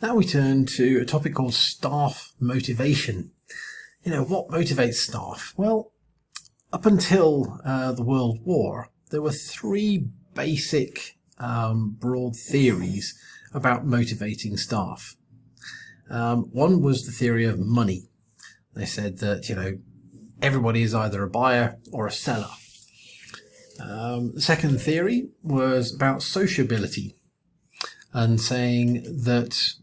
Now we turn to a topic called staff motivation. What motivates staff? Well, up until the World War, there were three basic broad theories about motivating staff. One was the theory of money. They said that, everybody is either a buyer or a seller. The second theory was about sociability and saying that,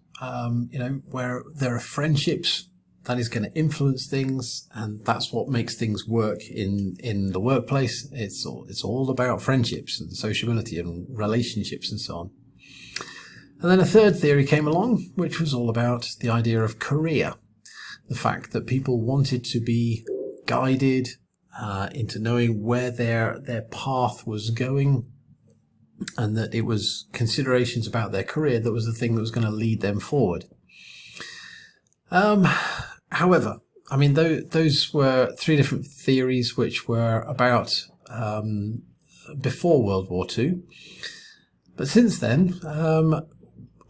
where there are friendships, that is going to influence things, and that's what makes things work in the workplace. It's all about friendships and sociability and relationships and so on. And then a third theory came along, which was all about the idea of career. The fact that people wanted to be guided into knowing where their path was going, and that it was considerations about their career that was the thing that was going to lead them forward. However, those were three different theories which were about before World War II. But since then,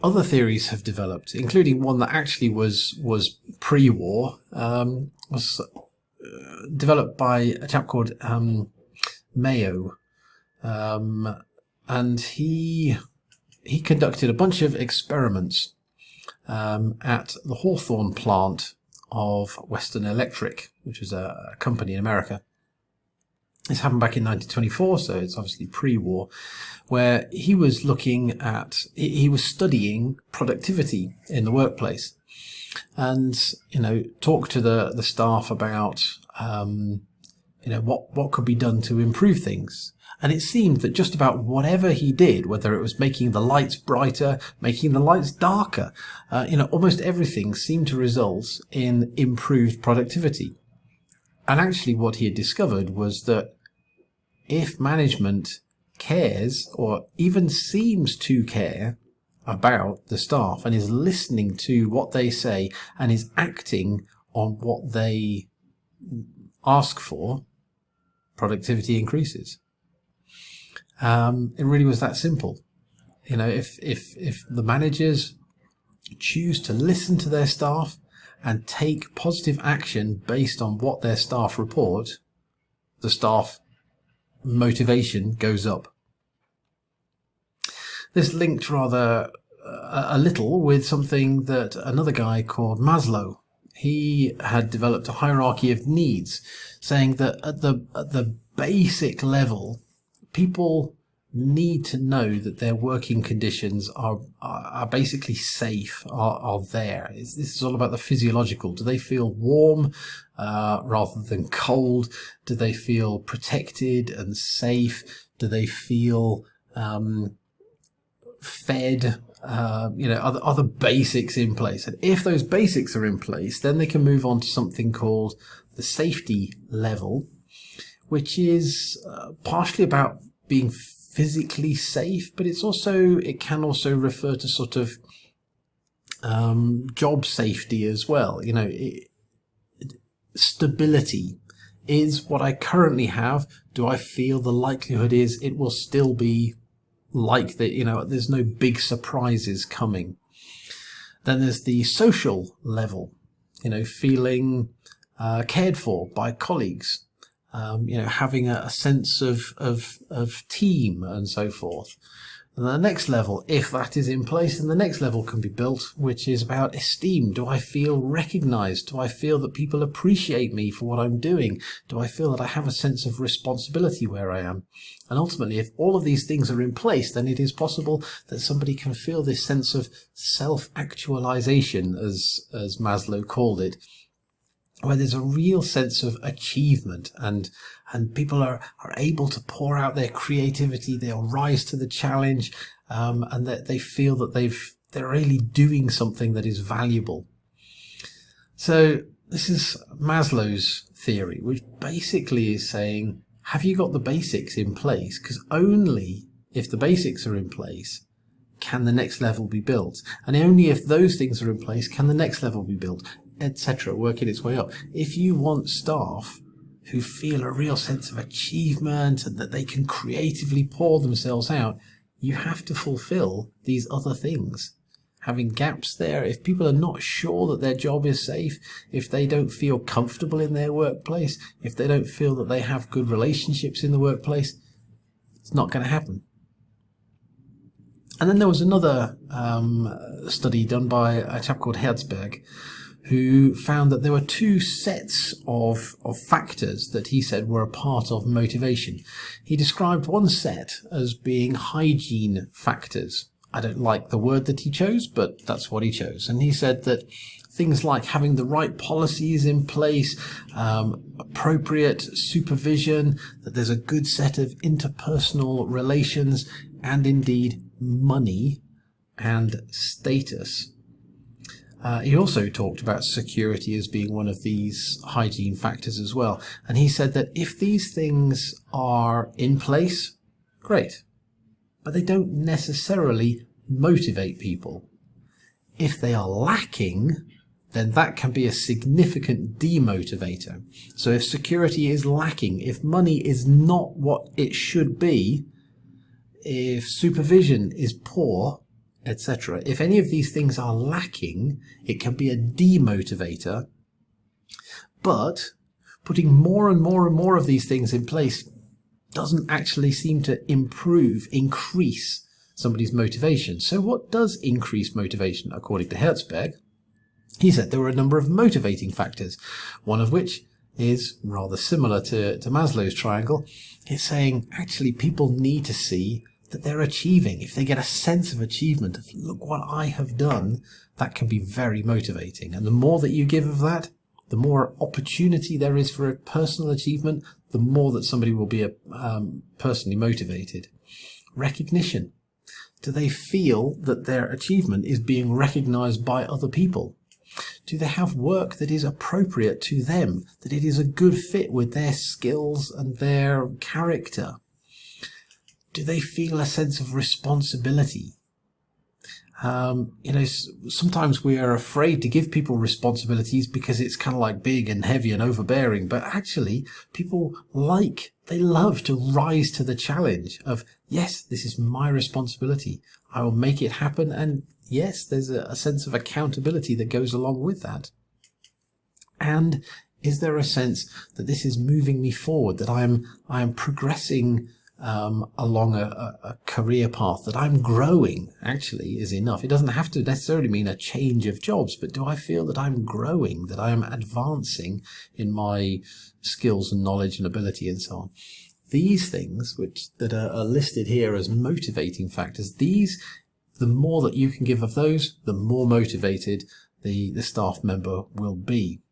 other theories have developed, including one that actually was pre-war, was developed by a chap called Mayo. And he conducted a bunch of experiments at the Hawthorne plant of Western Electric, which was a company in America. This happened back in 1924, so it's obviously pre-war, where he was studying productivity in the workplace, and talked to the staff about what could be done to improve things. And it seemed that just about whatever he did, whether it was making the lights brighter, making the lights darker, almost everything seemed to result in improved productivity. And actually what he had discovered was that if management cares, or even seems to care, about the staff and is listening to what they say and is acting on what they ask for, productivity increases. It really was that simple. If the managers choose to listen to their staff and take positive action based on what their staff report, the staff motivation goes up. This linked rather a little with something that another guy called Maslow. He had developed a hierarchy of needs, saying that at the basic level, people need to know that their working conditions are basically safe, are there. This is all about the physiological. Do they feel warm rather than cold? Do they feel protected and safe? Do they feel fed? Other basics in place. And if those basics are in place, then they can move on to something called the safety level, which is partially about being physically safe, but it can also refer to sort of job safety as well. Stability. Is what I currently have, do I feel the likelihood is it will still be like that? There's no big surprises coming. Then there's the social level, feeling cared for by colleagues, having a sense of team and so forth. And the next level, if that is in place, then the next level can be built, which is about esteem. Do I feel recognized? Do I feel that people appreciate me for what I'm doing? Do I feel that I have a sense of responsibility where I am? And ultimately, if all of these things are in place, then it is possible that somebody can feel this sense of self-actualization, as Maslow called it, where there's a real sense of achievement, and people are able to pour out their creativity, they'll rise to the challenge, and that they feel that they're really doing something that is valuable. So this is Maslow's theory, which basically is saying, have you got the basics in place? Because only if the basics are in place can the next level be built. And only if those things are in place can the next level be built, etc., working its way up. If you want staff who feel a real sense of achievement and that they can creatively pour themselves out, you have to fulfill these other things. having gaps there, if people are not sure that their job is safe, if they don't feel comfortable in their workplace, if they don't feel that they have good relationships in the workplace, it's not going to happen. And then there was another study done by a chap called Herzberg, who found that there were two sets of factors that he said were a part of motivation. He described one set as being hygiene factors. I don't like the word that he chose, but that's what he chose. And he said that things like having the right policies in place, appropriate supervision, that there's a good set of interpersonal relations, and indeed money and status. He also talked about security as being one of these hygiene factors as well. And he said that if these things are in place, great, but they don't necessarily motivate people. If they are lacking, then that can be a significant demotivator. So if security is lacking, if money is not what it should be, if supervision is poor, etc. If any of these things are lacking, it can be a demotivator. But putting more and more and more of these things in place doesn't actually seem to increase somebody's motivation. So what does increase motivation? According to Herzberg, he said there were a number of motivating factors, one of which is rather similar to Maslow's triangle. It's saying actually people need to see that they're achieving. If they get a sense of achievement, of look what I have done, that can be very motivating. And the more that you give of that, the more opportunity there is for a personal achievement, the more that somebody will be personally motivated. Recognition. Do they feel that their achievement is being recognized by other people? Do they have work that is appropriate to them, that it is a good fit with their skills and their character? Do they feel a sense of responsibility? Sometimes we are afraid to give people responsibilities because it's kind of like big and heavy and overbearing. But actually, people they love to rise to the challenge of, yes, this is my responsibility. I will make it happen. And yes, there's a sense of accountability that goes along with that. And is there a sense that this is moving me forward, that I am progressing along a career path, that I'm growing actually is enough. It doesn't have to necessarily mean a change of jobs, but do I feel that I'm growing, that I am advancing in my skills and knowledge and ability and so on? These things that are listed here as motivating factors, the more that you can give of those, the more motivated the staff member will be.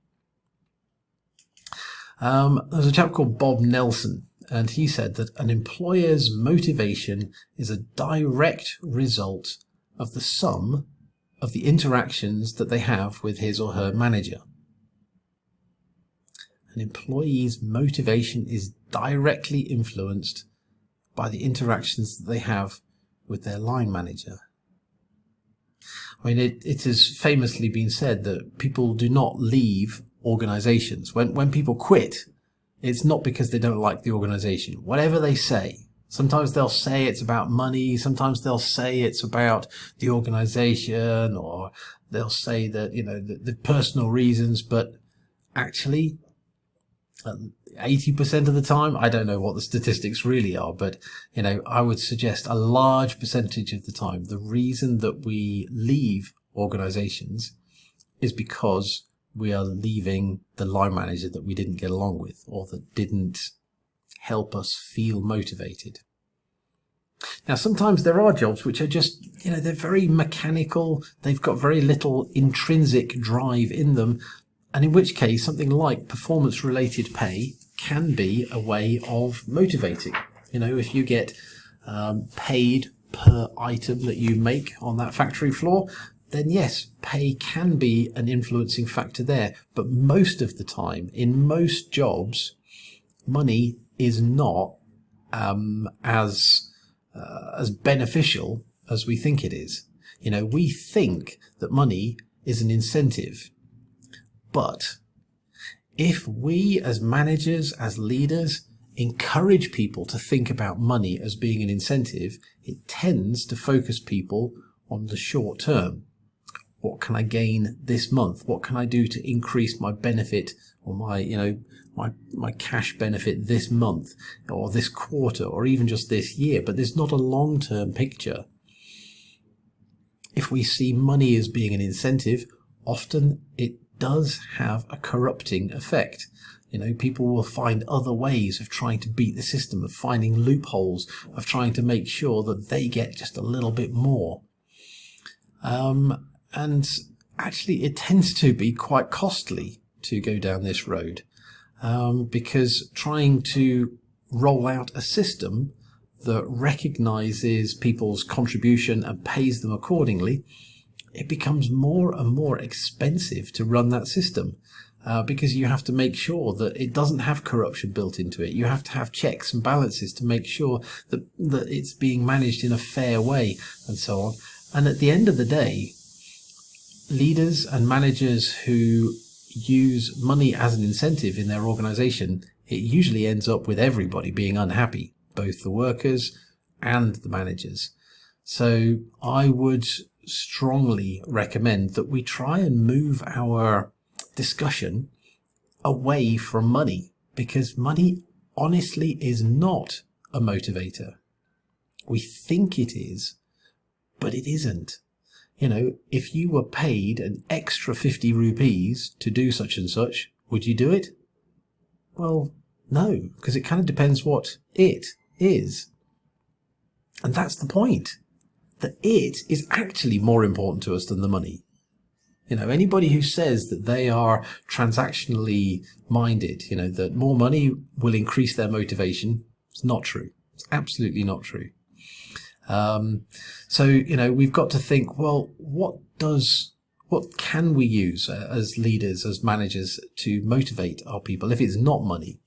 There's a chap called Bob Nelson, and he said that an employer's motivation is a direct result of the sum of the interactions that they have with his or her manager. An employee's motivation is directly influenced by the interactions that they have with their line manager. I mean, it has famously been said that people do not leave organizations. When people quit, it's not because they don't like the organization. Whatever they say, sometimes they'll say it's about money, sometimes they'll say it's about the organization, or they'll say that, the personal reasons, but actually 80% of the time, I don't know what the statistics really are, but I would suggest a large percentage of the time, the reason that we leave organizations is because we are leaving the line manager that we didn't get along with, or that didn't help us feel motivated. Now, sometimes there are jobs which are just, they're very mechanical. They've got very little intrinsic drive in them. And in which case, something like performance-related pay can be a way of motivating. If you get paid per item that you make on that factory floor, then yes, pay can be an influencing factor there. But most of the time, in most jobs, money is not as beneficial as we think it is. We think that money is an incentive. But if we as managers, as leaders, encourage people to think about money as being an incentive, it tends to focus people on the short term. What can I gain this month? What can I do to increase my benefit or my cash benefit this month or this quarter or even just this year? But there's not a long-term picture. If we see money as being an incentive, often it does have a corrupting effect. People will find other ways of trying to beat the system, of finding loopholes, of trying to make sure that they get just a little bit more. And actually, it tends to be quite costly to go down this road, because trying to roll out a system that recognizes people's contribution and pays them accordingly, it becomes more and more expensive to run that system. Because you have to make sure that it doesn't have corruption built into it. You have to have checks and balances to make sure that it's being managed in a fair way and so on. And at the end of the day, leaders and managers who use money as an incentive in their organization, it usually ends up with everybody being unhappy, both the workers and the managers. So I would strongly recommend that we try and move our discussion away from money, because money honestly is not a motivator. We think it is, but it isn't. If you were paid an extra 50 rupees to do such and such, would you do it? Well, no, because it kind of depends what it is. And that's the point. That it is actually more important to us than the money. Anybody who says that they are transactionally minded, that more money will increase their motivation, it's not true. It's absolutely not true. So we've got to think, well, what can we use as leaders, as managers, to motivate our people if it's not money?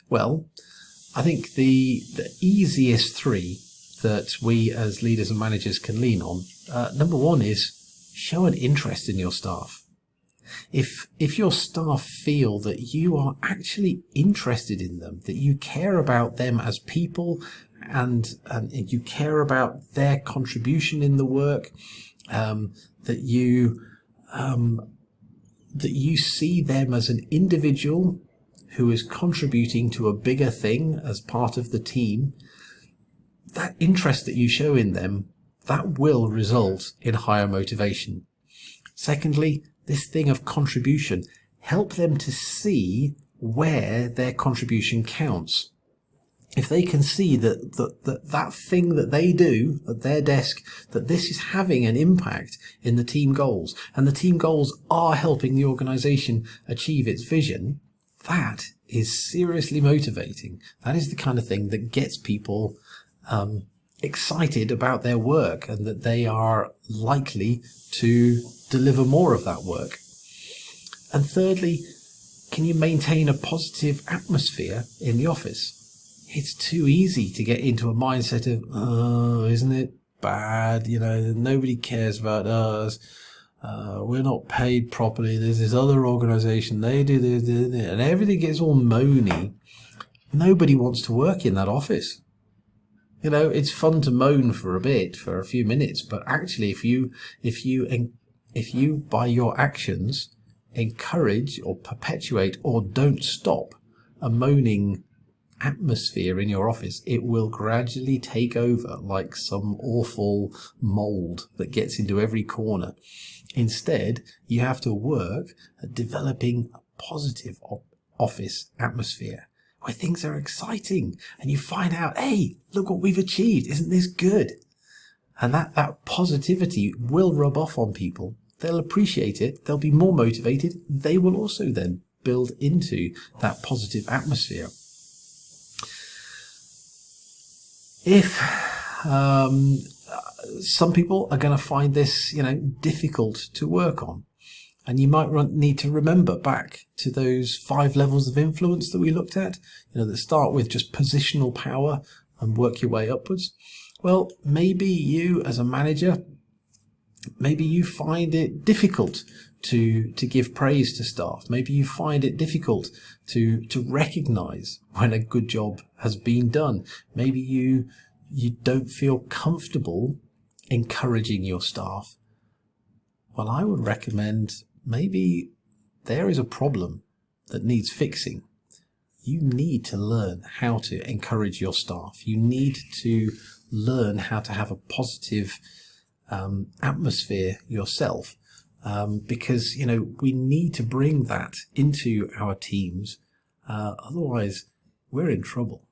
Well, I think the easiest three that we as leaders and managers can lean on, number one is show an interest in your staff. If your staff feel that you are actually interested in them, that you care about them as people, and you care about their contribution in the work, that you see them as an individual who is contributing to a bigger thing as part of the team, that interest that you show in them, that will result in higher motivation. Secondly, this thing of contribution, help them to see where their contribution counts. If they can see that thing that they do at their desk, that this is having an impact in the team goals, and the team goals are helping the organization achieve its vision, that is seriously motivating. That is the kind of thing that gets people excited about their work, and that they are likely to deliver more of that work. And thirdly, can you maintain a positive atmosphere in the office? It's too easy to get into a mindset of, oh, isn't it bad? Nobody cares about us. We're not paid properly. There's this other organization, they do this, and everything gets all moany. Nobody wants to work in that office. It's fun to moan for a bit, for a few minutes, but actually if you by your actions encourage or perpetuate or don't stop a moaning atmosphere in your office, it will gradually take over like some awful mold that gets into every corner. Instead, you have to work at developing a positive office atmosphere where things are exciting and you find out, hey, look what we've achieved. Isn't this good? And that positivity will rub off on people. They'll appreciate it. They'll be more motivated. They will also then build into that positive atmosphere. If some people are going to find this, difficult to work on, and you might need to remember back to those 5 levels of influence that we looked at, that start with just positional power and work your way upwards. Well, maybe you as a manager, maybe you find it difficult to give praise to staff. Maybe you find it difficult to recognize when a good job has been done. Maybe you don't feel comfortable encouraging your staff. Well, I would recommend maybe there is a problem that needs fixing. You need to learn how to encourage your staff. You need to learn how to have a positive atmosphere yourself, because we need to bring that into our teams. Otherwise, we're in trouble.